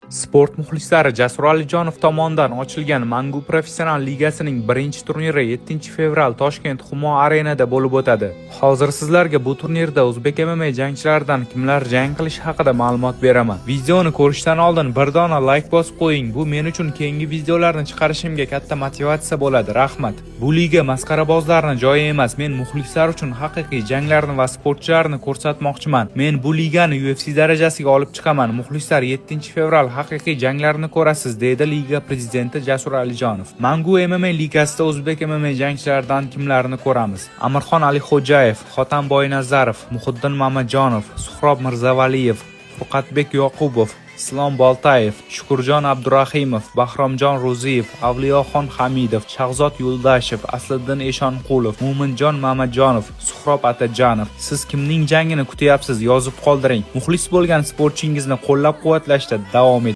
Sport muxlislari Jasur Alijonov tomonidan ochilgan Mangu Professional Ligasining birinchi turniri 7-fevral Toshkent Humo Arenada bo'lib o'tadi. Hozir sizlarga bu turnirda o'zbek MMA jangchilaridan kimlar jang qilishi haqida ma'lumot beraman. Videoni ko'rishdan oldin bir dona like bosib qo'ying. Bu men uchun keyingi videolarni chiqarishimga katta motivatsiya bo'ladi. Rahmat. Bu liga masxarabozlarning joyi emas. Men muxlislar uchun haqiqiy janglarni va sportchilarni ko'rsatmoqchiman. Men bu ligani UFC darajasiga olib chiqaman. Muxlislar 7-fevral haqiqiy janglarni ko'rasiz, deydi liga prezidenti Jasur Alijonov. Mangu MMA ligasida o'zbek MMA jangchilaridan kimlarni ko'ramiz? Amirxon Alixo'jayev, Xotamboy Nazarov, Muhiddin Mamajonov, Suhrob Mirzavaliyev, Furqatbek Yoqubov, Islom Boltayev, Shukurjon Abdurahimov, Bahromjon Ro'ziyev, Avliyoxon Hamidov, Shahzod Yo'ldashev, Asliddin Eshonqulov, Mo'minjon Mamajonov, Suhrob Atajonov. Siz kimning jangini kutyapsiz? Yozib qoldiring. Muxlis bo'lgan sportchingizni qo'llab-quvvatlashda davom eting.